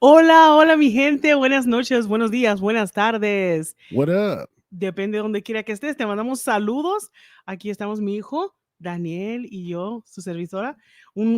Hola, hola mi gente, buenas noches, buenos días, buenas tardes. What up? Depende de donde quiera que estés, te mandamos saludos. Aquí estamos mi hijo, Daniel y yo, su servidora,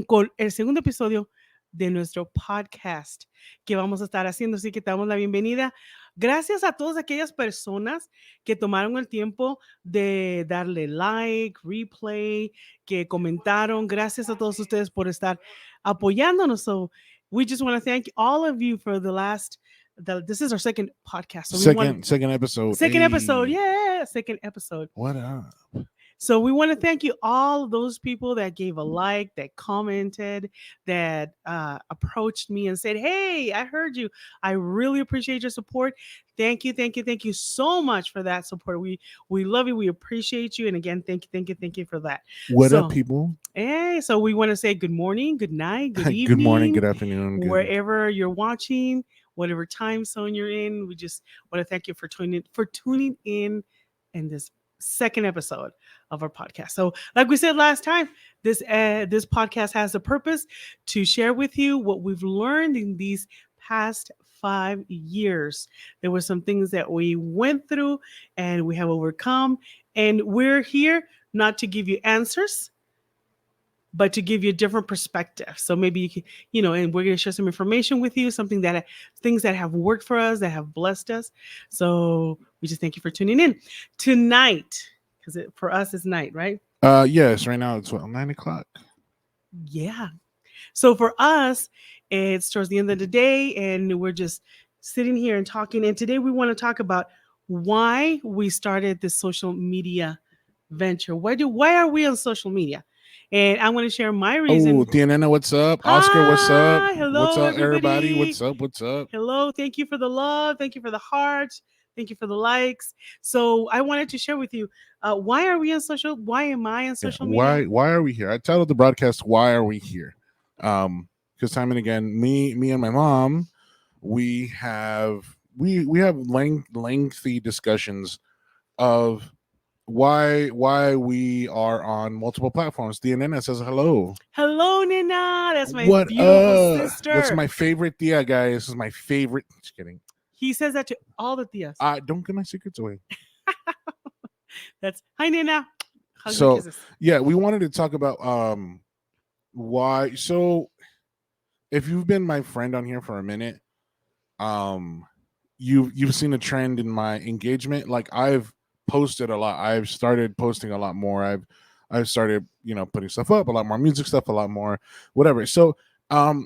con el segundo episodio de nuestro podcast que vamos a estar haciendo. Así que te damos la bienvenida. Gracias a todas aquellas personas que tomaron el tiempo de darle like, replay, que comentaron. Gracias a todos ustedes por estar apoyándonos. So we just want to thank all of you for this is our second podcast. So we want Second episode. second episode. Hey, Yeah, second episode. what up? So we want to thank you all those people that gave a like, that commented, that approached me and said, "Hey, I heard you. I really appreciate your support. Thank you, thank you, thank you so much for that support. We love you. We appreciate you. And again, thank you, thank you, thank you for that." What up, So, people? hey, so we want to say good morning, good night, good Good morning, evening, good afternoon, good. wherever you're watching, whatever time zone you're in. We just want to thank you for tuning in this second episode of our podcast. So, like we said last time, this podcast has a purpose to share with you what we've learned in these past 5 years. There were some things that we went through and we have overcome, and we're here not to give you answers, but to give you a different perspective. So maybe you can, and we're going to share some information with you, things that have worked for us, that have blessed us. So we just thank you for tuning in tonight, because for us it's night, right? Yes, right now it's 9 o'clock. Yeah. So for us, it's towards the end of the day, and we're just sitting here and talking. And today we want to talk about why we started this social media venture. Why are we on social media? And I want to share my Oh, reason. Tianena, what's up? Oscar, what's up? Hi, What's hello up, everybody? everybody. What's up? What's up? Hello, thank you for the love, thank you for the heart, thank you for the likes. So I wanted to share with you, why are we on social? Why am I on Yeah, social media? why are we here? I titled the broadcast "Why Are We Here?" Because time and again, me and my mom, we have lengthy discussions of why we are on multiple platforms. Tianena says hello. Hello, Nina. That's my What beautiful That's sister. my favorite tia, guys. This is my favorite. Just kidding. He says that to all the tias. Don't give my secrets away. That's hi, Nina. Hugs and So kisses. yeah, we wanted to talk about why. So if you've been my friend on here for a minute, um you've seen a trend in my engagement. Like I've posted a lot. I've started posting a lot more. I've started, putting stuff up, a lot more music stuff, a lot more whatever. So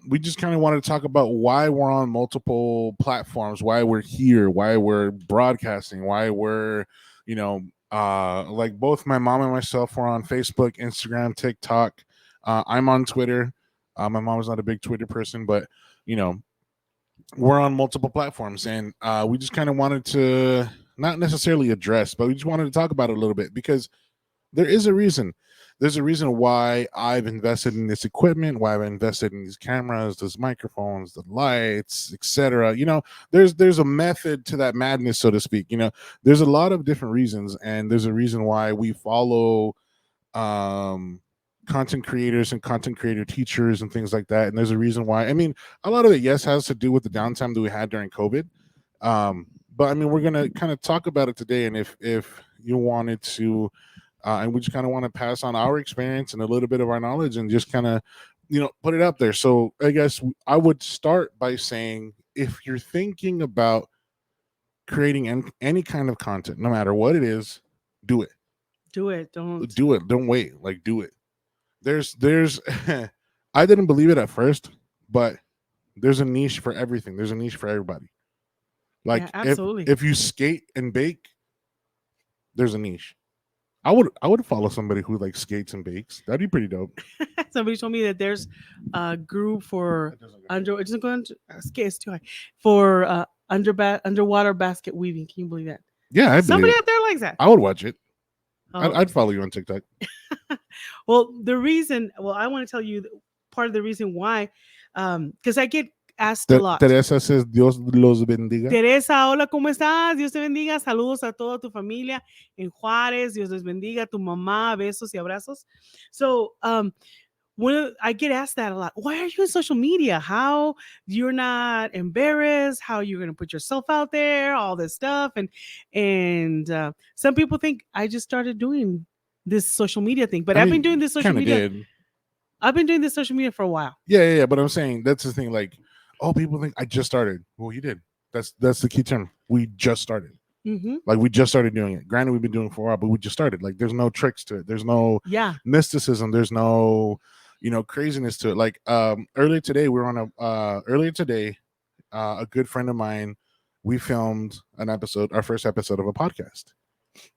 we just kind of wanted to talk about why we're on multiple platforms, why we're here, why we're broadcasting, why we're, you know, like both my mom and myself were on Facebook, Instagram, TikTok. I'm on Twitter. My mom is not a big Twitter person, but you know, we're on multiple platforms, and we just kind of wanted to not necessarily address, but we just wanted to talk about it a little bit because there is a reason. There's a reason why I've invested in this equipment, why I've invested in these cameras, those microphones, the lights, etc. There's a method to that madness, so to speak. There's a lot of different reasons, and there's a reason why we follow um content creators and content creator teachers and things like that. And there's a reason why. I mean, a lot of it, yes, has to do with the downtime that we had during COVID. But I mean, we're gonna kind of talk about it today, and if you wanted to, and we just kind of want to pass on our experience and a little bit of our knowledge, and just kind of, put it up there. So I guess I would start by saying, if you're thinking about creating any kind of content, no matter what it is, do it. Do it. Don't. Do it. Don't wait. Like, do it. There's I didn't believe it at first, but there's a niche for everything. There's a niche for everybody. Yeah, Like if absolutely. if you skate and bake, there's a niche. I would follow somebody who like skates and bakes. That'd be pretty dope. Somebody told me that there's a group for it doesn't go into scale, it's too high for underwater basket weaving. Can you believe that? Yeah, I believe Somebody it. out there likes that. I would watch it. I'd, Oh, I'd follow you on TikTok. well, I want to tell you part of the reason why, because I get asked a lot. Teresa says Dios los bendiga. Teresa, hola, ¿cómo estás? Dios te bendiga. Saludos a toda tu familia en Juárez. Dios les bendiga. Tu mamá, besos y abrazos. So, I get asked that a lot. Why are you in social media? How you're not embarrassed? How you're gonna put yourself out there? All this stuff, and some people think I just started doing this social media thing, but I I've been mean, doing this social kind of media. did. I've been doing this social media for a while. Yeah. But I'm saying that's the thing. Like, oh, people think I just started. Well, you did. That's the key term. We just started. Mm-hmm. Like, we just started doing it. Granted, we've been doing it for a while, but we just started. Like, there's no tricks to it. There's no Yeah. mysticism. There's no, craziness to it. Like, earlier today, a good friend of mine, we filmed our first episode of a podcast.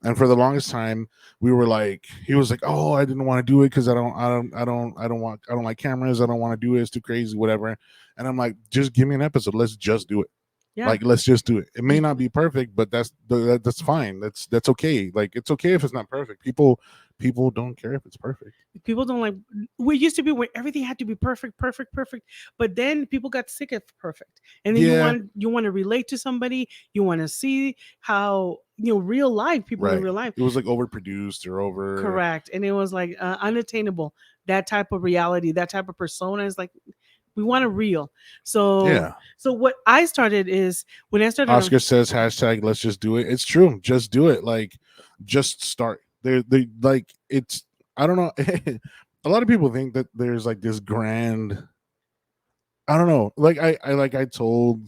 And for the longest time, he was like, "Oh, I didn't want to do it because I don't like cameras. I don't want to do it. It's too crazy, whatever." And I'm like, "Just give me an episode. Let's just do it. Yeah. Like, let's just do it. It may not be perfect, but that's fine. That's okay. Like, it's okay if it's not perfect. People don't care if it's perfect. People don't like. We used to be where everything had to be perfect, perfect, perfect. But then people got sick of perfect, and then Yeah. you want to relate to somebody. You want to see how real life people in Right. real life. It was like overproduced or over. Correct, and it was like unattainable. That type of reality, that type of persona is like we want a real. So Yeah. So what I started is when I started. Oscar says hashtag let's just do it. It's true. Just do it. Like, just start. They like it's. I don't know. A lot of people think that there's like this grand. I don't know. Like I told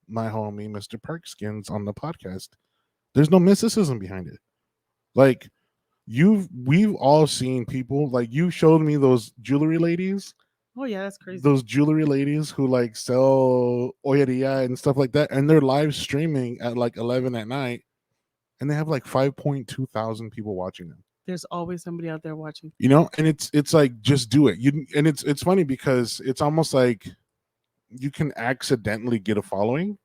my homie Mr. Parkskins on the podcast. There's no mysticism behind it. Like, we've all seen people, like, you showed me those jewelry ladies. Oh yeah, that's crazy. Those jewelry ladies who like sell joyería and stuff like that, and they're live streaming at like 11 at night, and they have like 5.2 thousand people watching them. There's always somebody out there watching. And it's like, just do it. And it's funny because it's almost like you can accidentally get a following,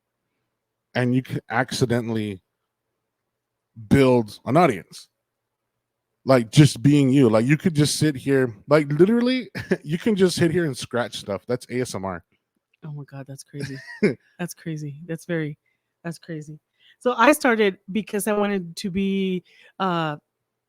and you can accidentally build an audience. Like, just being you. Like, you could just sit here, like, literally, you can just sit here and scratch stuff. That's ASMR. Oh my God, that's crazy. That's crazy. That's crazy. So I started because I wanted to be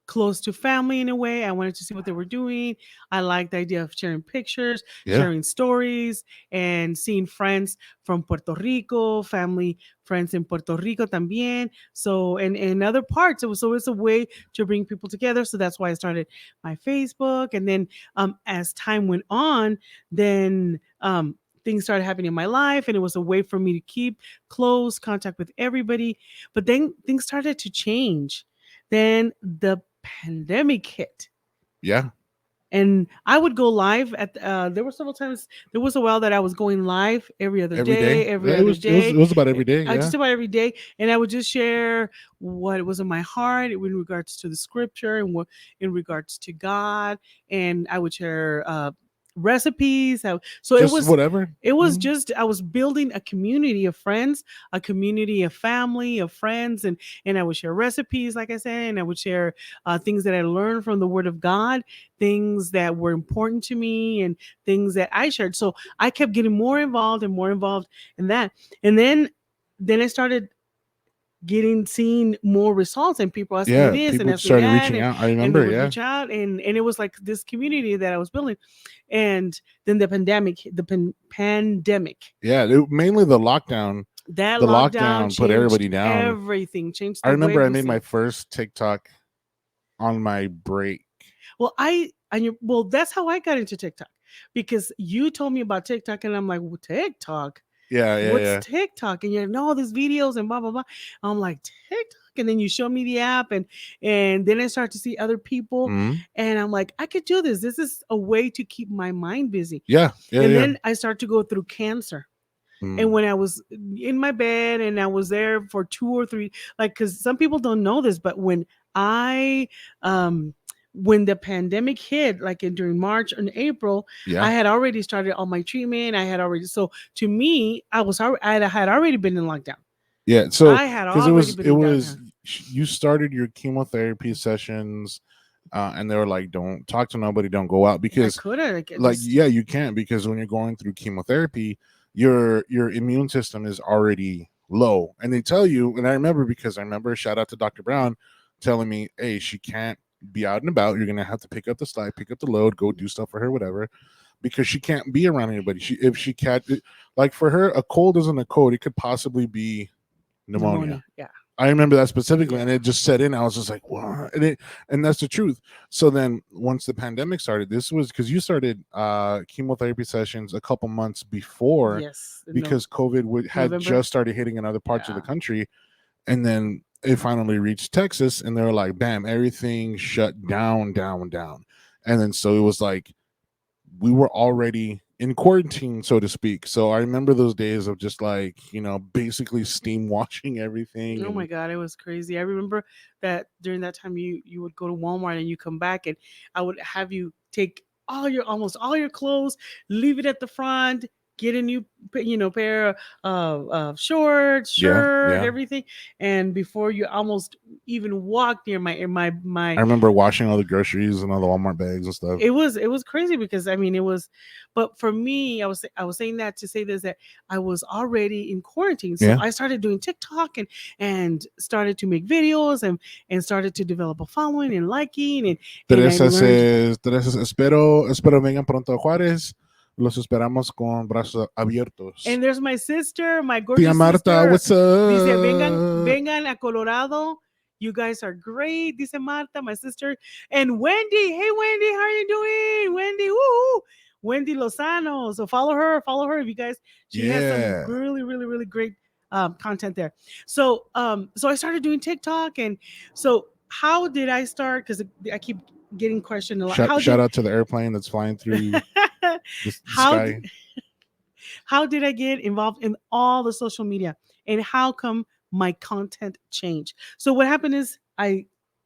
close to family in a way. I wanted to see what they were doing. I liked the idea of sharing pictures, sharing stories, and seeing friends from Puerto Rico, family, friends in Puerto Rico también. So, and in other parts, it's a way to bring people together. So that's why I started my Facebook. And then as time went on, then things started happening in my life, and it was a way for me to keep close contact with everybody. But then things started to change. Then the pandemic hit. Yeah. And I would go live at there were several times. There was a while that I was going live every other day. It was about every day. Just about every day, and I would just share what was in my heart in regards to the scripture and what in regards to God, and I would share recipes. So just it was whatever. It was just I was building a community of friends, a community of family, of friends, and I would share recipes, like I said, and I would share things that I learned from the Word of God, things that were important to me, and things that I shared. So I kept getting more involved in that, and then I started seeing more results, and people asking me this, people and started reaching out. I remember, reach out, and it was like this community that I was building. And then the pandemic. Yeah, mainly the lockdown. The lockdown put everybody down. Everything changed. I remember I made my first TikTok on my break. Well, that's how I got into TikTok, because you told me about TikTok, and I'm like, well, TikTok. What's TikTok? And you're like, no, there's videos and blah blah blah. I'm like, TikTok, and then you show me the app, and then I start to see other people, and I'm like, I could do this. This is a way to keep my mind busy. Then I start to go through cancer. And when I was in my bed and I was there for 2 or 3, like, because some people don't know this, but when when the pandemic hit, like during March and April, I had already started all my treatment. So to me, I had already been in lockdown. Yeah, so I had already been in lockdown. You started your chemotherapy sessions, and they were like, don't talk to nobody, don't go out, because you can't, because when you're going through chemotherapy, your immune system is already low, and they tell you, and I remember shout out to Dr. Brown telling me, hey, she can't be out and about. You're gonna have to pick up the slack, pick up the load, go do stuff for her, whatever, because she can't be around anybody. If she can't, like for her, a cold isn't a cold. It could possibly be pneumonia. Yeah. I remember that specifically, Yeah. and it just set in. I was just like, "What?" And that's the truth. So then, once the pandemic started, this was because you started chemotherapy sessions a couple months before, Yes. because COVID had November. just started hitting in other parts of the Yeah. country, and then it finally reached Texas, and they were like, "Bam!" Everything shut down, and then so it was like we were already in quarantine, so to speak. So I remember those days of just like, basically steam washing everything. Oh my And God, it was crazy. I remember that during that time you would go to Walmart and you come back and I would have you take almost all your clothes, leave it at the front, get a new pair of shorts, yeah, shirt, yeah. everything, and before you almost even walk near my I remember washing all the groceries and all the Walmart bags and stuff. it was crazy because I mean it was, but for me I was saying that to say this, that I was already in quarantine, so Yeah. I started doing TikTok and started to make videos and started to develop a following and liking and I Teresa learned. Teresa, espero vengan pronto a Juárez. Los esperamos con brazos abiertos. And there's my sister, my Tia gorgeous Marta, sister. what's up? Dice, vengan a Colorado. You guys are great. Dice Marta, my sister. And Wendy. Hey, Wendy, how are you doing? Wendy, woo! Wendy Lozano. So follow her if you guys. She has Yeah. some really, really, really great content there. So I started doing TikTok. And so how did I start? Because I keep getting questioned a lot. Shout out to the airplane that's flying through the sky. How did I get involved in all the social media, and how come my content changed? So what happened is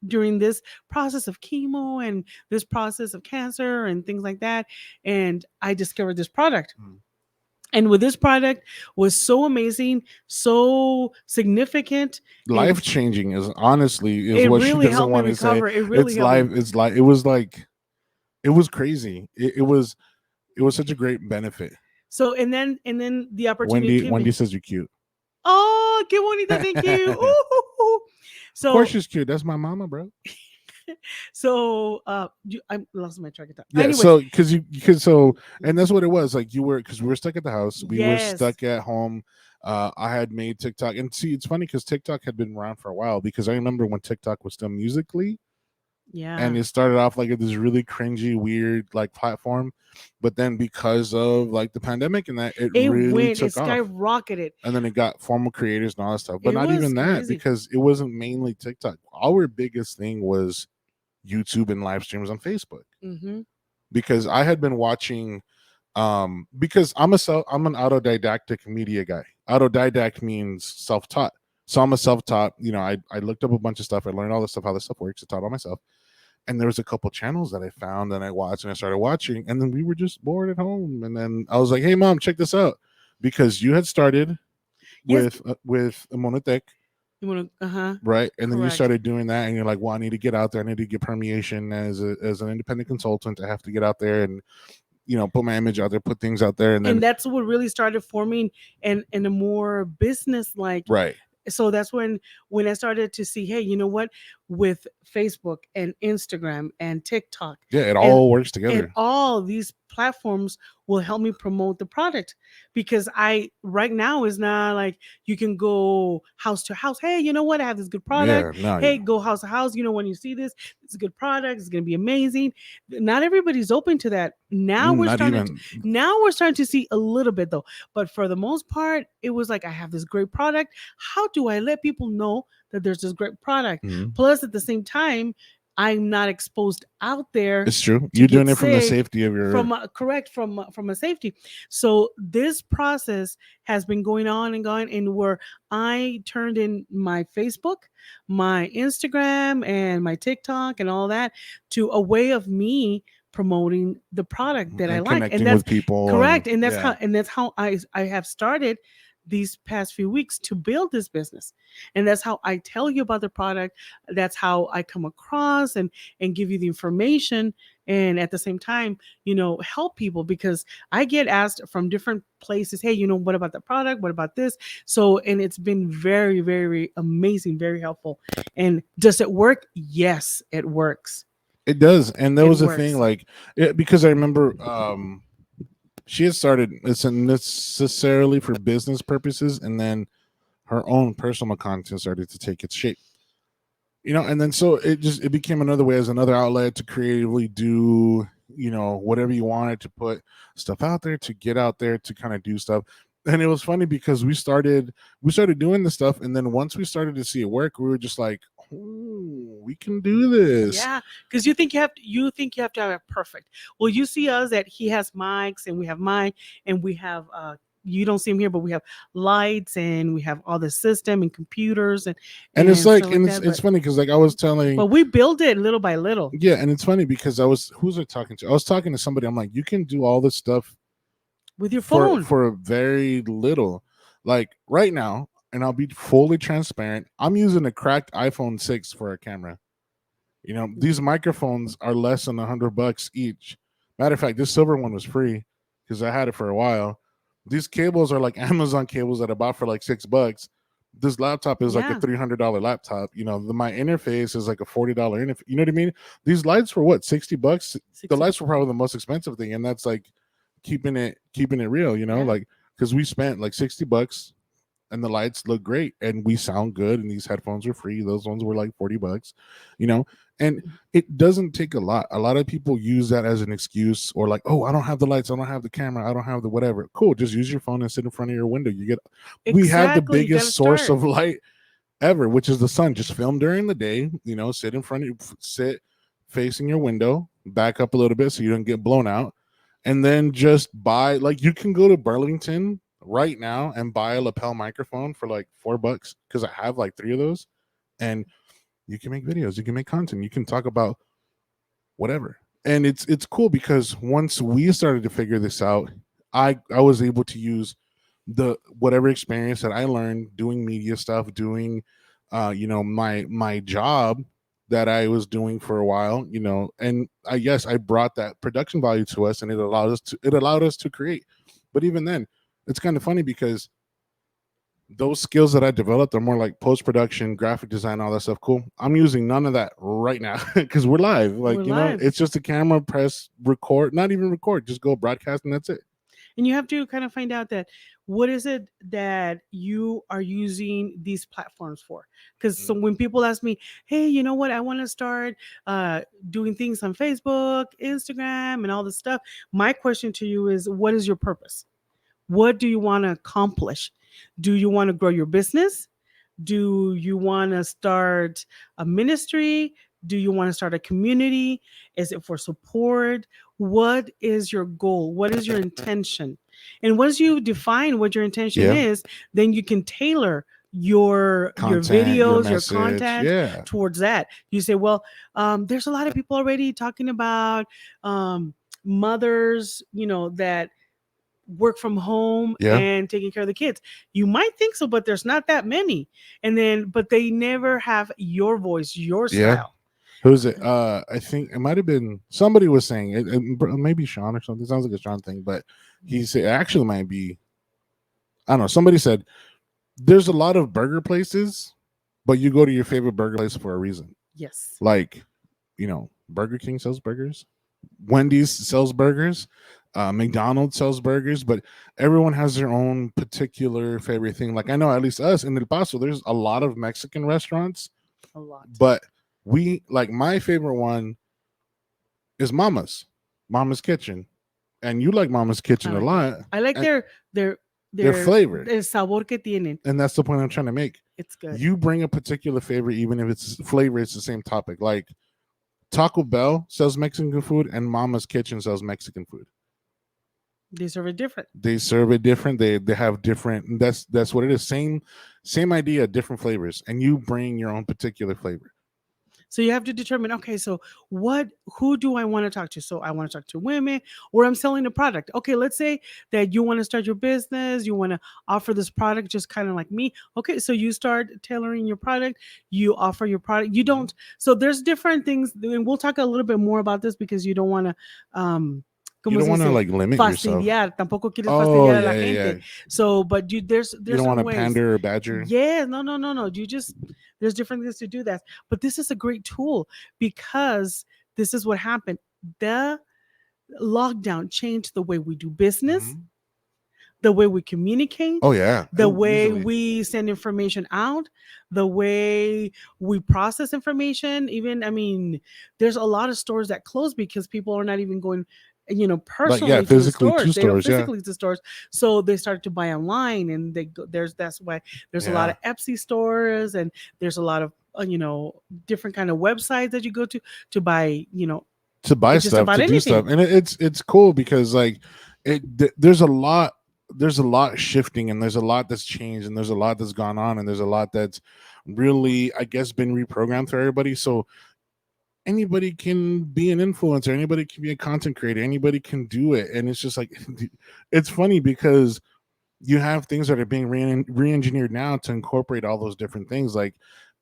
during this process of chemo and this process of cancer and things like that, and I discovered this product. And with this product was so amazing, so significant, Life changing is honestly is it what really she doesn't helped me want to say. recover. It really It's helped life. me. It's like it was crazy. It was such a great benefit. So and then the opportunity came. Wendy says you're cute. Oh, qué bonita, thank you. Ooh. So of course she's cute. That's my mama, bro. So I lost my track of thought. Yeah. Anyways, So and that's what it was. Like because we were stuck at the house. We were stuck at home. I had made TikTok, and see, it's funny because TikTok had been around for a while. Because I remember when TikTok was still Musical.ly. Yeah. And it started off like this really cringy, weird like platform, but then because of like the pandemic and that, it really took off. Skyrocketed. And then it got formal creators and all that stuff. But It not was even that, crazy. because it wasn't mainly TikTok. Our biggest thing was YouTube and live streams on Facebook. Mm-hmm. Because I had been watching, because I'm an autodidactic media guy. Autodidact means self-taught. So I'm a self-taught. I looked up a bunch of stuff. I learned all this stuff, how this stuff works. I taught all myself. And there was a couple channels that I found and I watched and I started watching. And then we were just bored at home. And then I was like, hey, Mom, check this out. Because you had started with Monotech. Right. And then you started doing that. And you're like, well, I need to get out there. I need to get permeation as an independent consultant. I have to get out there and, put my image out there, put things out there. And that's what really started forming in a more business-like. Right. So that's when I started to see, hey, you know what, with Facebook and Instagram and TikTok, it all works together. And all these platforms will help me promote the product, because right now is not like you can go house to house. Hey, you know what? I have this good product. Hey, go house to house. When you see this, it's a good product. It's going to be amazing. Not everybody's open to that. Now we're starting to see a little bit though. But for the most part, it was like, I have this great product. How do I let people know that there's this great product? Mm-hmm. Plus, at the same time, I'm not exposed out there. It's true. You're doing it from the safety of your from a safety. So this process has been going on and going, and where I turned in my Facebook, my Instagram, and my TikTok, and all that to a way of me promoting the product that I like, and that's with people. Correct, and that's how I have started these past few weeks to build this business. And that's how I tell you about the product. That's how I come across and give you the information. and at the same time, help people, because I get asked from different places, hey, what about the product, what about this? So, and it's been very, very amazing, very helpful. And does it work? Yes, it works. It does. And there It was a thing works. like because I remember she had started it's necessarily for business purposes, and then her own personal content started to take its shape. And then so it became another way, as another outlet to creatively do whatever you wanted, to put stuff out there, to get out there, to kind of do stuff. And it was funny because we started doing the stuff, and then once we started to see it work, we were just like, oh, we can do this. Yeah, because you think you have to have it perfect. Well, you see us that he has mics and we have mine, and we have you don't see him here, but we have lights and we have all the system and computers And it's and like, stuff like and that. it's funny because like I was telling, But we build it little by little. yeah, and it's funny because who's I talking to? I was talking to somebody. I'm like, you can do all this stuff With your for phone. for very little. Like right now, and I'll be fully transparent, I'm using a cracked iPhone 6 for a camera. These microphones are less than $100 each. Matter of fact, this silver one was free because I had it for a while. These cables are like Amazon cables that I bought for like $6. This laptop is like a Yeah. $300 laptop. My interface is like a $40 interface. You know what I mean? These lights were what, $60? The lights were probably the most expensive thing, and that's like keeping it real. Yeah. Like because we spent like $60, and the lights look great, and we sound good, and these headphones are free. Those ones were like $40. And it doesn't take a lot. A lot of people use that as an excuse, or like, oh, I don't have the lights, I don't have the camera, I don't have the whatever. Cool, just use your phone and sit in front of your window. We have the Exactly, you gotta biggest source start. of light ever, which is the sun. Just film during the day, sit in front of sit facing your window, back up a little bit so you don't get blown out, and then just buy, like, you can go to Burlington right now and buy a lapel microphone for like $4, because I have like 3 of those, and you can make videos, you can make content, you can talk about whatever. And it's cool because once we started to figure this out, I was able to use the whatever experience that I learned doing media stuff, doing my job that I was doing for a while, and I guess I brought that production value to us, and it allowed us to create. But even then, it's kind of funny because those skills that I developed are more like post production, graphic design, all that stuff. Cool. I'm using none of that right now because we're live. Like, We're live. it's just a camera, press, record, not even record, just go broadcast, and that's it. And you have to kind of find out that what is it that you are using these platforms for. Because so when people ask me, hey, you know what, I want to start doing things on Facebook, Instagram, and all this stuff, my question to you is, what is your purpose? What do you want to accomplish? Do you want to grow your business? Do you want to start a ministry? Do you want to start a community? Is it for support? What is your goal? What is your intention? And once you define what your intention Yeah. is, then you can tailor your Content, your videos, your message, content yeah. towards that. You say, well, there's a lot of people already talking about mothers, that work from home Yeah. and taking care of the kids. You might think so, but there's not that many. But they never have your voice, your Yeah. style. Who's it? I think it might have been somebody was saying it, maybe Sean or something. It sounds like a Sean thing, but he said it actually might be. I don't know. Somebody said there's a lot of burger places, but you go to your favorite burger place for a reason. Yes. Like, Burger King sells burgers, Wendy's sells burgers, McDonald's sells burgers, but everyone has their own particular favorite thing. Like, I know at least us in El Paso, there's a lot of Mexican restaurants, A lot. but we like, my favorite one is Mama's Kitchen, and you like Mama's Kitchen a lot. I like and their flavor, el sabor que tienen. and that's the point I'm trying to make. It's good. You bring a particular flavor, even if it's flavor, it's the same topic. Like Taco Bell sells Mexican food, and Mama's Kitchen sells Mexican food. They serve it different. They serve it different. They have different. That's what it is. Same idea, different flavors, and you bring your own particular flavor. So you have to determine, okay, so who do I want to talk to? So I want to talk to women, or I'm selling a product. Okay, let's say that you want to start your business, you want to offer this product just kind of like me. Okay, so you start tailoring your product, you offer your product. You Mhm. don't, so there's different things, and we'll talk a little bit more about this because you don't want to, You ¿cómo don't se want to dice? like limit yourself. Fastidiar, tampoco quieres Oh fastidiar a la yeah, yeah, yeah. gente. So, but You there's don't want certain to ways. pander or badger. Yeah, no, no, no, no. You just, there's different things to do that. But this is a great tool because this is what happened. The lockdown changed the way we do business, Mhm. the way we communicate, Oh yeah, the oh, way easily. we send information out, the way we process information. Even, I mean, there's a lot of stores that close because people are not even going, Like yeah, personally to the physically to stores. They don't stores. Yeah, physically to stores, so they started to buy online, and there's that's why there's a lot yeah. of Etsy stores, and there's a lot of different kind of websites that you go to buy, To buy just stuff, about to do anything. stuff, and it's cool because like there's a lot, there's a lot shifting, and there's a lot that's changed, and there's a lot that's gone on, and there's a lot that's really, I guess, been reprogrammed for everybody. So anybody can be an influencer, anybody can be a content creator, anybody can do it, and it's just like it's funny because you have things that are being re-engineered now to incorporate all those different things. Like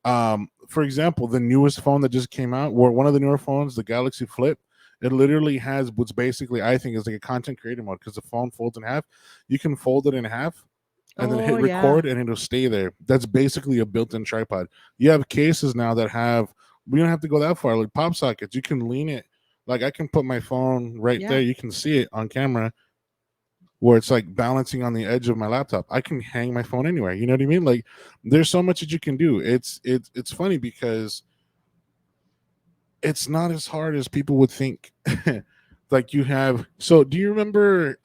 for example, the newest phone that just came out, or one of the newer phones, the Galaxy Flip, it literally has what's basically, I think, is like a content creator mode, because the phone folds in half. You can fold it in half and then Oh hit yeah. record and it'll stay there. That's basically a built-in tripod. You have cases now that have, we don't have to go that far, like pop sockets. You can lean it, like I can put my phone right Yeah. there, you can see it on camera, where it's like balancing on the edge of my laptop. I can hang my phone anywhere. You know what I mean? Like there's so much that you can do. It's funny because it's not as hard as people would think. Like you have, so do you remember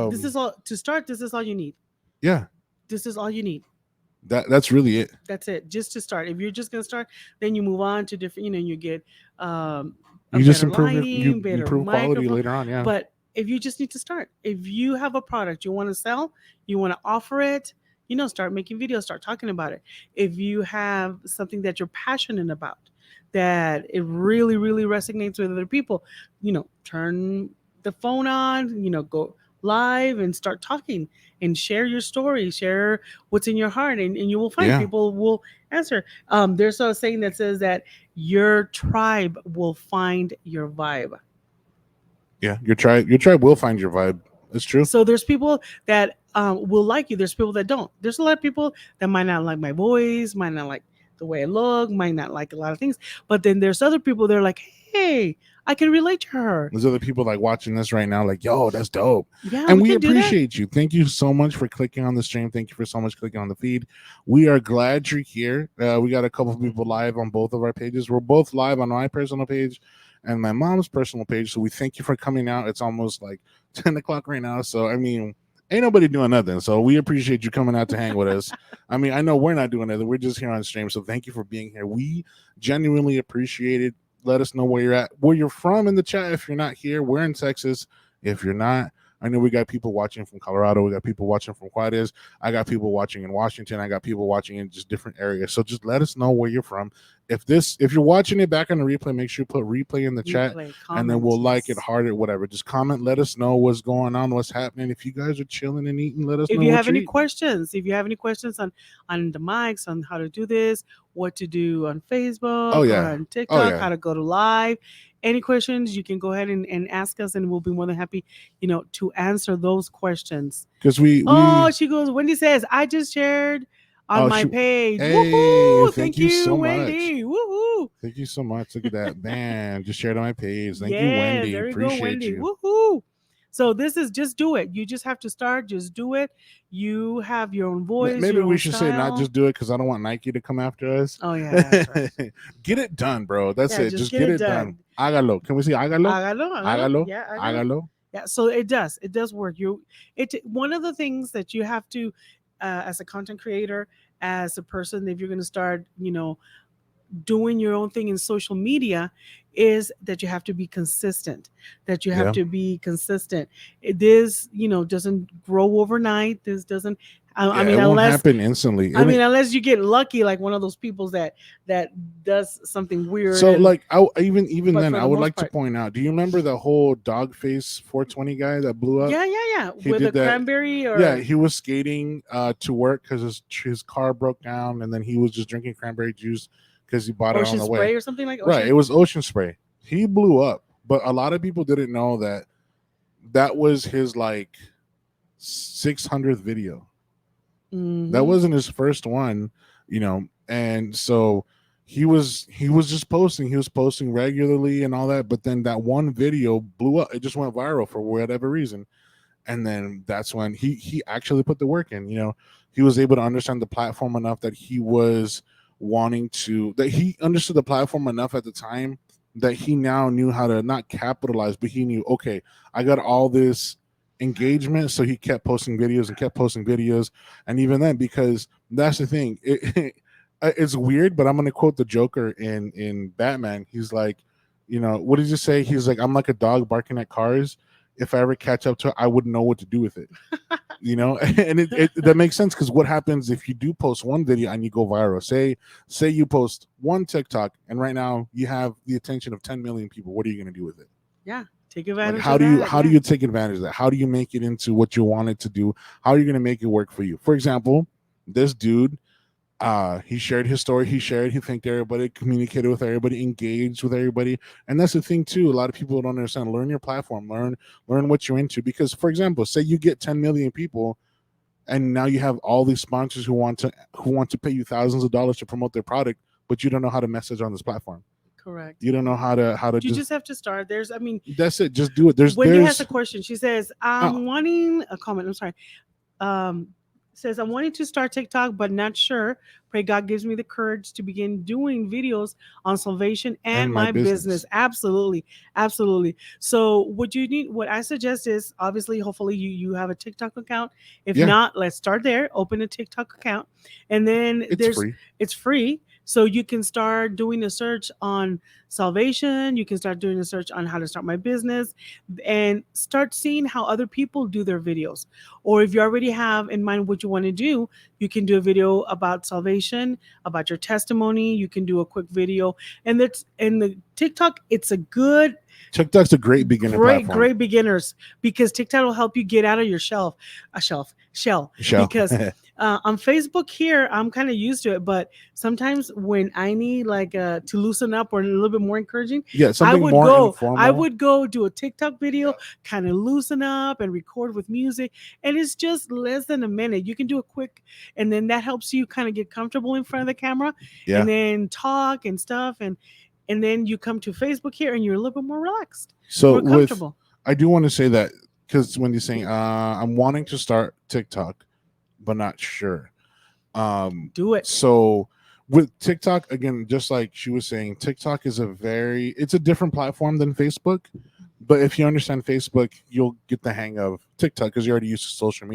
This is all to start. This is all you need. yeah, This is all you need. that's really it. That's it. Just to start. If you're just gonna start, then you move on to different. You get um, a You just better improve lighting, you better improve quality microphone. later on, yeah. But if you just need to start, if you have a product you want to sell, you want to offer it, start making videos, start talking about it. If you have something that you're passionate about, that it really, really resonates with other people, turn the phone on, go live and start talking and share your story, share what's in your heart, and you will find Yeah. people will answer. There's a saying that says that your tribe will find your vibe. Yeah. Your tribe will find your vibe. It's true. So there's people that will like you. There's people that don't. There's a lot of people that might not like my voice, might not like the way I look, might not like a lot of things. But then there's other people. They're like, hey, I can relate to her. There's other people like watching this right now, like, yo, that's dope. Yeah, And we we can do that. appreciate you. Thank you so much for clicking on the stream. Thank you for so much clicking on the feed. We are glad you're here. We got a couple of people live on both of our pages. We're both live on my personal page and my mom's personal page. So we thank you for coming out. It's almost like 10 o'clock right now. So, I mean, ain't nobody doing nothing. So we appreciate you coming out to hang with us. I mean, I know we're not doing anything. We're just here on stream. So thank you for being here. We genuinely appreciate it. Let us know where you're at, where you're from in the chat. If you're not here, we're in Texas. If you're not, I know we got people watching from Colorado. We got people watching from Juarez. I got people watching in Washington. I got people watching in just different areas. So just let us know where you're from. If you're watching it back on the replay, make sure you put replay in the chat, Replay, and then comment, we'll like it, yes. heart it, whatever. Just comment. Let us know what's going on, what's happening. If you guys are chilling and eating, let us If know you what have you're any eating. questions, if you have any questions on the mics, on how to do this, what to do on Facebook Oh or yeah. on Oh TikTok, yeah. how to go to live, any questions, you can go ahead and ask us, and we'll be more than happy, to answer those questions. Because we Oh, she goes, Wendy says, I just shared on oh my shoot. page. Hey, Woohoo! thank Thank you you, so much. Wendy. Woohoo! Thank you so much. Look at that. Man, just shared on my page. Thank you, Yes, Wendy. there you go, Appreciate Wendy. you. Woohoo! So this is just do it. You just have to start. Just do it. You have your own voice, Maybe your we own should say not style. just do it, because I don't want Nike to come after us. Oh yeah, that's right. Get it done, bro. That's Yeah, it. just Just get get it it done. done. Hágalo. Can we say hágalo? Hágalo, hágalo. Hágalo. Yeah, hágalo. Hágalo. Yeah, so it does. It does work. One of the things that you have to, as a content creator, as a person, if you're going to start, doing your own thing in social media, is that you have to be consistent, that you have Yeah. to be consistent. This doesn't grow overnight. This doesn't I Yeah, mean, it won't unless happen instantly. I mean, unless you get lucky, like one of those people that does something weird, So and like even but then for I the would most like to part, point out, do you remember the whole dog face 420 guy that blew up? yeah, yeah, yeah, He with a did that. cranberry Yeah, or he was skating to work because his car broke down, and then he was just drinking cranberry juice because he bought it on ocean the way. spray or something like Right, it ocean. was Ocean Spray. He blew up, but a lot of people didn't know that that was his like 600th video. That Hmm. wasn't his first one, and so he was just posting. He was posting regularly and all that, but then that one video blew up. It just went viral for whatever reason, and then that's when he actually put the work in. He was able to understand the platform enough that he was wanting to that he understood the platform enough at the time that he now knew how to not capitalize, but he knew, okay, I got all this engagement, so he kept posting videos and kept posting videos. And even then, because that's the thing, it's weird, but I'm going to quote the Joker in Batman. He's like, what did you say? He's like, I'm like a dog barking at cars. If I ever catch up to it, I wouldn't know what to do with it. And it that makes sense, because what happens if you do post one video and you go viral? Say you post one TikTok, and right now you have the attention of 10 million people. What are you going to do with it? Yeah, take Like, advantage how of do you that. how do Yeah, you take advantage of that? How do you make it into what you want it to do? How are you going to make it work for you? For example, this dude, he shared his story. He thanked everybody, communicated with everybody, engaged with everybody. And that's the thing too, a lot of people don't understand. Learn your platform, learn what you're into. Because, for example, say you get 10 million people, and now you have all these sponsors who want to pay you thousands of dollars to promote their product, but you don't know how to message on this platform. correct. You don't know how to You just. just have to start. There's, I mean, That's it. Just do it. there's Wendy has a there's question. She says, oh, "I'm wanting a comment. I'm sorry. Um, says I'm wanting to start TikTok, but not sure. Pray God gives me the courage to begin doing videos on salvation and and my my business. business. Absolutely, absolutely. So what you need, what I suggest is, obviously, hopefully you have a TikTok account. If Yeah, not, let's start there. Open a TikTok account, and then it's free. it's free. So you can start doing a search on salvation. You can start doing a search on how to start my business, and start seeing how other people do their videos. Or if you already have in mind what you want to do, you can do a video about salvation, about your testimony. You can do a quick video, and that's in the TikTok. It's a good, TikTok's a great beginner platform. great beginners, because TikTok will help you get out of your shell. Shell. Because on Facebook here, I'm kind of used to it, but sometimes when I need like to loosen up or a little bit more encouraging, Yeah, something more I informal. would go do a TikTok Yeah. video, kind of loosen up and record with music, and it's just less than a minute. You can do a quick, and then that helps you kind of get comfortable in front of the camera, Yeah. and then talk and stuff, and then you come to Facebook here and you're a little bit more relaxed, So more with comfortable. I do want to say that, because when you're saying I'm wanting to start TikTok, but not sure. Do it. So with TikTok, again, just like she was saying, TikTok is it's a different platform than Facebook. But if you understand Facebook, you'll get the hang of TikTok, because you're already used to social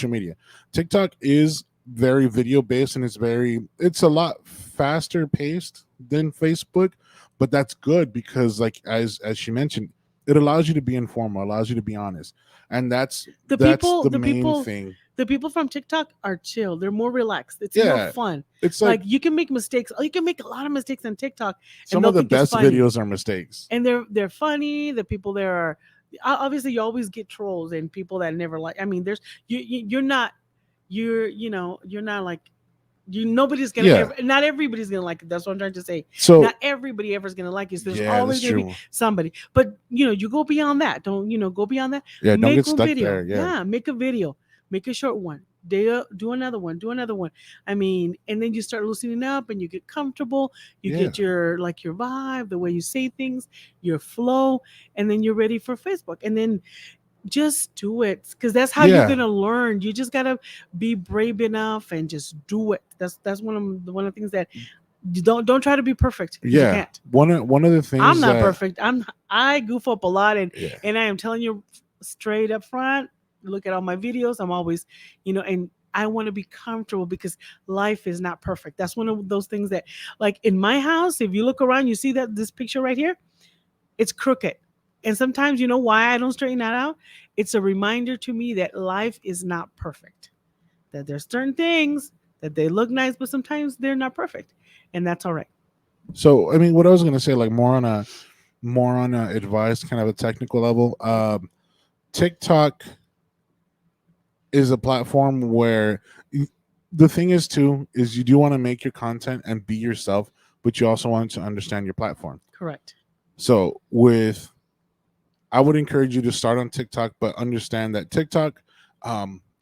media. TikTok is very video based, and it's a lot faster paced than Facebook, but that's good because, like, as she mentioned, it allows you to be informal, allows you to be honest, and that's The that's people, the main thing. the people from TikTok are chill. They're more relaxed. It's more Yeah, fun. it's Like like you can make mistakes. You can make a lot of mistakes on TikTok, and some they'll of the think it's best funny. videos are mistakes. And they're funny. The people there are, obviously, you always get trolls and people that never like. I mean, there's you're not, you're not like, nobody's gonna Yeah. ever, not everybody's gonna like it. That's what I'm trying to say. So Not everybody ever is gonna like it. So there's yeah, always that's gonna be true. somebody. But you go beyond that. Don't go beyond that. Yeah, don't get Make a stuck video. there. Yeah. Yeah, make a video. Make a short one. Do another one. Do another one. I mean, and then you start loosening up and you get comfortable. You Yeah. get your vibe, the way you say things, your flow, and then you're ready for Facebook. And then just do it, because that's how you're Yeah. gonna learn. You just gotta be brave enough and just do it. That's one of the things that you don't try to be perfect, because you Yeah. can't. One of the I'm things not that perfect. I goof up a lot, yeah. and I am telling you straight up front. Look at all my videos. I'm always, and I want to be comfortable, because life is not perfect. That's one of those things that, like in my house, if you look around, you see that this picture right here, it's crooked. And sometimes, you know why I don't straighten that out? It's a reminder to me that life is not perfect. that there's certain things that they look nice, but sometimes they're not perfect, and that's all right. So I mean, what I was gonna say, like more on a advice, kind of a technical level. TikTok is a platform where the thing is too is you do want to make your content and be yourself, but you also want to understand your platform. Correct. So with I would encourage you to start on TikTok, but understand that TikTok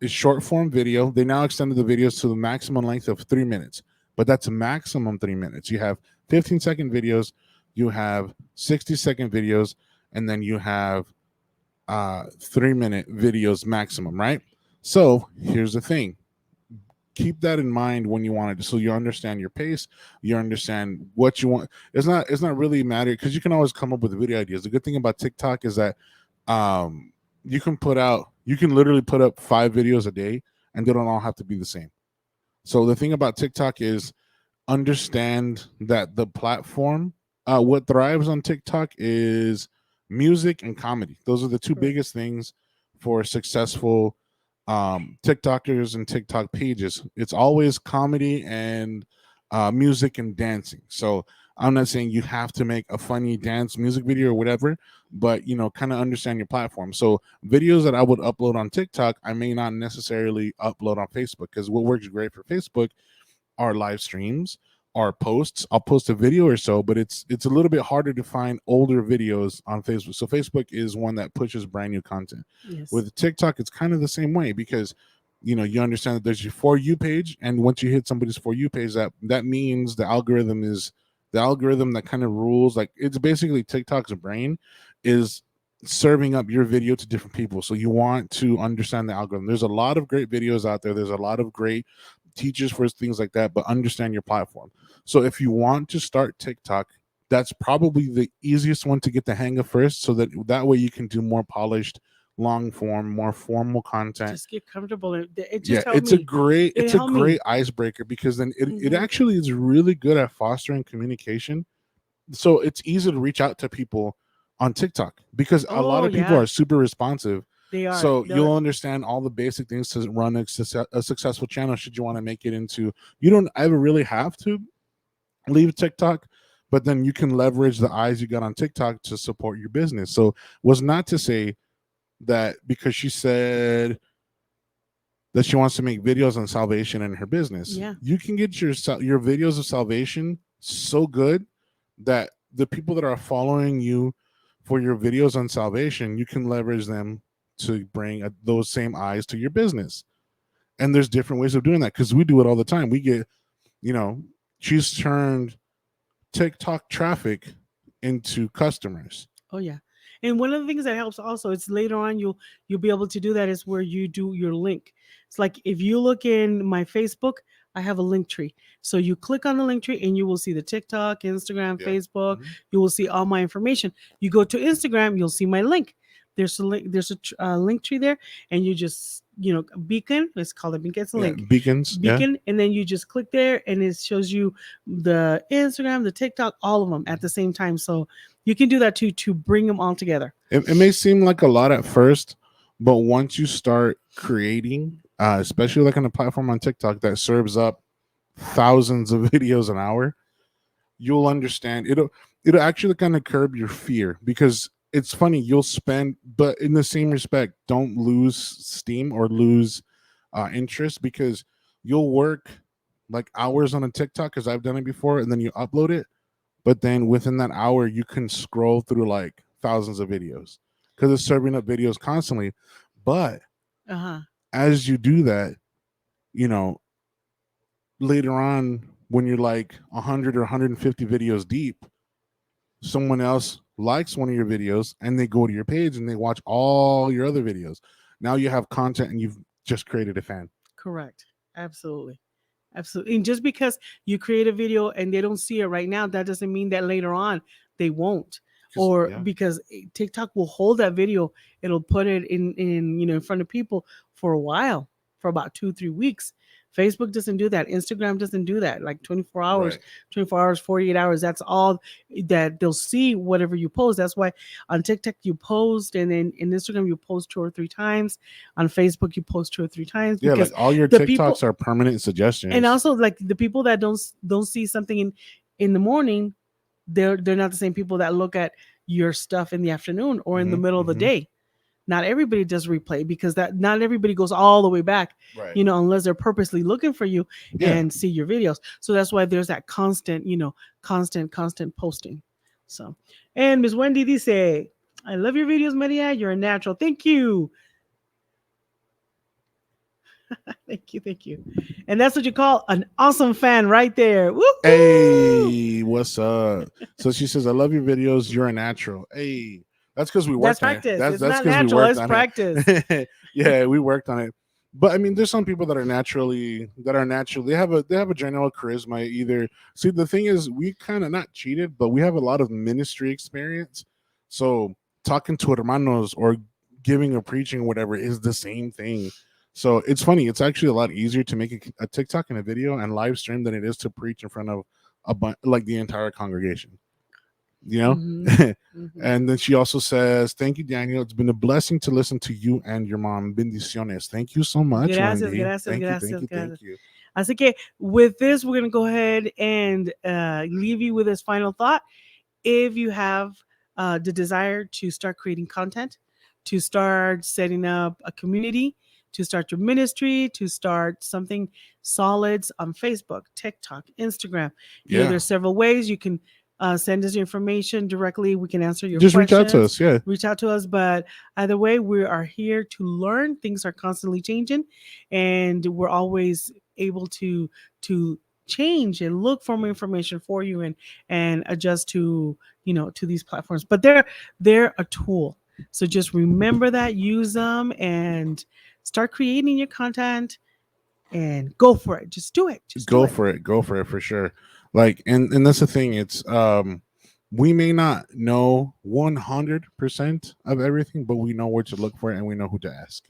is short form video. They now extended the videos to the maximum length of 3 minutes, but that's a maximum 3 minutes. You have 15-second videos, you have 60-second videos, and then you have 3 minute videos maximum, right? So here's the thing. Keep that in mind when you want it, so you understand your pace, you understand what you want. It's not really matter, because you can always come up with video ideas. The good thing about TikTok is that you can literally put up 5 videos a day, and they don't all have to be the same. So the thing about TikTok is understand that the platform, what thrives on TikTok is music and comedy. Those are the two Correct. biggest things for successful TikTokers and TikTok pages. It's always comedy and music and dancing. So I'm not saying you have to make a funny dance music video or whatever, but kind of understand your platform. So videos that I would upload on TikTok, I may not necessarily upload on Facebook, because what works great for Facebook are live streams, are posts. I'll post a video or so, but it's a little bit harder to find older videos on Facebook. So Facebook is one that pushes brand new content. Yes. With TikTok, it's kind of the same way, because you understand that there's your For You page, and once you hit somebody's For You page, that means the algorithm is the algorithm that kind of rules. Like, it's basically TikTok's brain is serving up your video to different people. So you want to understand the algorithm. There's a lot of great videos out there. There's a lot of great teachers for things like that, but understand your platform. So if you want to start TikTok, that's probably the easiest one to get the hang of first, so that way you can do more polished, long form, more formal content. Just get comfortable. It Yeah, just helped me. it's a helped me. great icebreaker, because then it Mhm. actually is really good at fostering communication. So it's easy to reach out to people on TikTok, because a lot Oh of people yeah, are super responsive. they are. So you'll understand all the basic things to run a successful channel, should you want to make it into. You don't ever really have to leave TikTok, but then you can leverage the eyes you got on TikTok to support your business. So was not to say that because she said that she wants to make videos on salvation in her business, Yeah. you can get your videos of salvation so good that the people that are following you for your videos on salvation, you can leverage them to bring those same eyes to your business. And there's different ways of doing that, because we do it all the time. We get, she's turned TikTok traffic into customers. Oh yeah. And one of the things that helps also, it's later on you'll be able to do that, is where you do your link. It's like if you look in my Facebook, I have a link tree. So you click on the link tree and you will see the TikTok, Instagram, Yeah. Facebook. Mhm. You will see all my information. You go to Instagram, you'll see my link. There's a link. There's a link tree there, and you just beacon. Let's call it beacon. It's a Yeah, link beacons. Yeah. beacon, and then you just click there, and it shows you the Instagram, the TikTok, all of them at the same time. So you can do that too, to bring them all together. It may seem like a lot at first, but once you start creating, especially like on a platform on TikTok that serves up thousands of videos an hour, you'll understand. It'll actually kind of curb your fear, because it's funny. You'll spend, but in the same respect, don't lose steam or lose interest, because you'll work like hours on a TikTok, because I've done it before, and then you upload it, but then within that hour you can scroll through like thousands of videos, because it's serving up videos constantly. But Uh-huh. as you do that, you know later on, when you're like 100 or 150 videos deep, someone else likes one of your videos and they go to your page and they watch all your other videos. Now you have content, and you've just created a fan. Correct. Absolutely. Absolutely. And just because you create a video and they don't see it right now, that doesn't mean that later on they won't. Or Yeah. because TikTok will hold that video, it'll put it in in front of people for a while, for about 2-3 weeks. Facebook doesn't do that. Instagram doesn't do that. Like 24 hours, Right. 24 hours, 48 hours. That's all that they'll see whatever you post. That's why on TikTok you post, and then in Instagram you post 2 or 3 times. On Facebook you post 2 or 3 times Yeah, because like all your the TikToks people, are permanent suggestions. and also like the people that don't see something in the morning, they're not the same people that look at your stuff in the afternoon or in the Mhm, middle of the mhm. day. Not everybody does replay because that not everybody goes all the way back, Right. unless they're purposely looking for you Yeah. and see your videos. So that's why there's that constant, constant posting. So, and Miss Wendy dice, I love your videos, Maria. You're a natural. Thank you. Thank you. And that's what you call an awesome fan right there. Woo! Hey, what's up? So she says, I love your videos. You're a natural. Hey, that's because we That's worked on it. practice. That's It's that's not because we natural. worked It's on practice. it. Yeah, we worked on it. But I mean, there's some people that are naturally they have a general charisma. Either see the thing is we kind of not cheated, but we have a lot of ministry experience. So talking to hermanos or giving or preaching or whatever is the same thing. So it's funny. It's actually a lot easier to make a TikTok and a video and live stream than it is to preach in front of like the entire congregation. You know. Mhm. Mhm. And then she also says, "Thank you, Daniel. It's been a blessing to listen to you and your mom. Bendiciones. Thank you so much, Gracias, Wendy. gracias, Thank you, thank gracias, you, thank gracias. you." Así que with this, we're going to go ahead and leave you with this final thought. If you have the desire to start creating content, to start setting up a community, to start your ministry, to start something solid on Facebook, TikTok, Instagram, Yeah, there's several ways you can send us your information directly. We can answer your just reach out to questions. us. Yeah, Reach out to us. But either way, we are here to learn. Things are constantly changing, and we're always able to change and look for more information for you and adjust to to these platforms. But they're a tool. So just remember that, use them, and start creating your content and go for it. Just do it. Just do go it. for it. Go for it for sure. Like, and that's the thing. It's we may not know 100% of everything, but we know where to look for it and we know who to ask.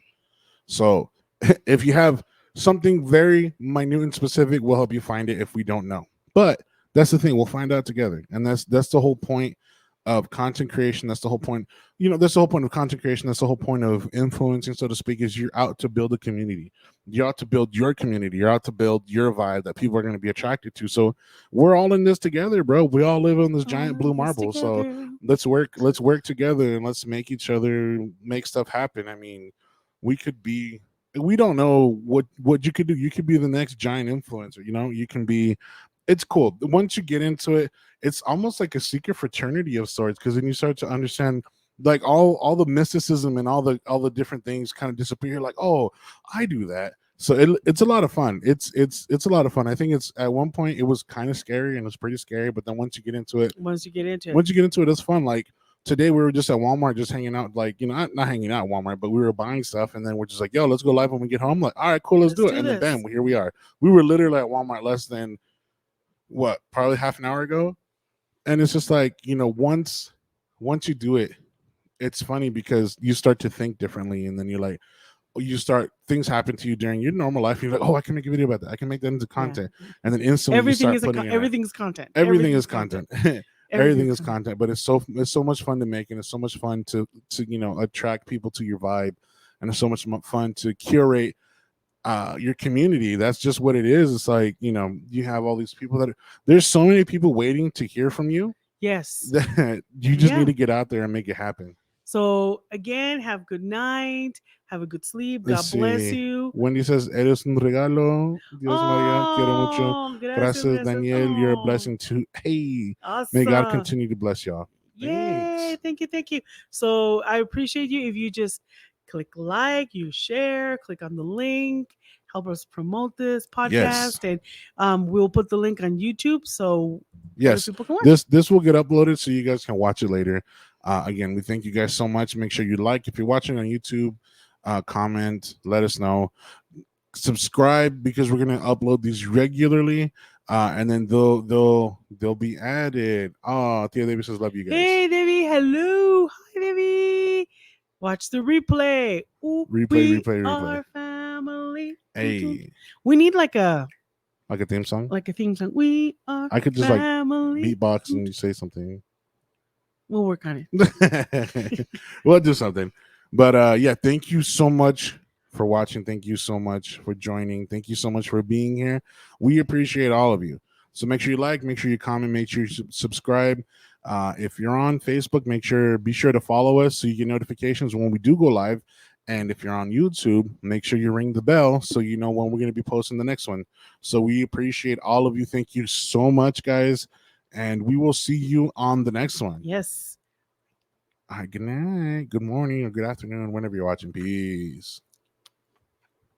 So if you have something very minute and specific, we'll help you find it if we don't know. But that's the thing, we'll find out together. And that's the whole point of content creation. That's the whole point. That's the whole point of content creation. That's the whole point of influencing, so to speak, is you're out to build a community. You're out to build your community. You're out to build your vibe that people are going to be attracted to. So we're all in this together, bro. We all live on this giant blue marble. So let's work together and let's make each other make stuff happen. I mean, we don't know what you could do. You could be the next giant influencer. You can be. It's cool once you get into it. It's almost like a secret fraternity of sorts, because then you start to understand, like, all the mysticism and all the different things kind of disappear. You're like, oh, I do that. So it's a lot of fun. It's a lot of fun. I think it's at one point it was kind of scary, and it's pretty scary, but then once you get into it, it's fun. Like today we were just at Walmart, just hanging out, like, not hanging out at Walmart, but we were buying stuff, and then we're just like, yo, let's go live when we get home. Like, all right, cool, let's do it. And then bam, here we are. We were literally at Walmart less than probably half an hour ago. And it's just like, once you do it, it's funny because you start to think differently, and then you're like, you start, things happen to you during your normal life. You're like, oh, I can make a video about that. I can make that into content. And then instantly everything's content. Everything is content. Everything is content. But it's so much fun to make, and it's so much fun to attract people to your vibe, and it's so much fun to curate your community. That's just what it is. It's like, you have all these people there's so many people waiting to hear from you. Yes. That you just need to get out there and make it happen. So again, have good night. Have a good sleep. God bless you. Wendy says, eres un regalo. Dios Maria, quiero mucho. Gracias, Daniel. You're a blessing too. Hey, awesome. May God continue to bless y'all. Yay. Thank you. So I appreciate you if you just click like, you share, click on the link, help us promote this podcast. Yes. And we'll put the link on YouTube so yes, people can watch. This will get uploaded so you guys can watch it later. Again, we thank you guys so much. Make sure you like if you're watching on YouTube. Comment, let us know, subscribe, because we're gonna upload these regularly, and then they'll be added. Oh, Tia Debbie says love you guys. Hey Debbie, hello, hi Debbie. Watch the replay. Ooh, replay. Our family. Hey, We need like a theme song. theme song. We are I could just like family. beatbox and you say something. We'll work on it. We'll do something. But yeah, thank you so much for watching. Thank you so much for joining. Thank you so much for being here. We appreciate all of you. So make sure you like, make sure you comment, make sure you subscribe. If you're on Facebook, be sure to follow us so you get notifications when we do go live. And if you're on YouTube, make sure you ring the bell so you know when we're going to be posting the next one. So we appreciate all of you. Thank you so much, guys. And we will see you on the next one. Yes. All right, good night, good morning, or good afternoon, whenever you're watching. Peace.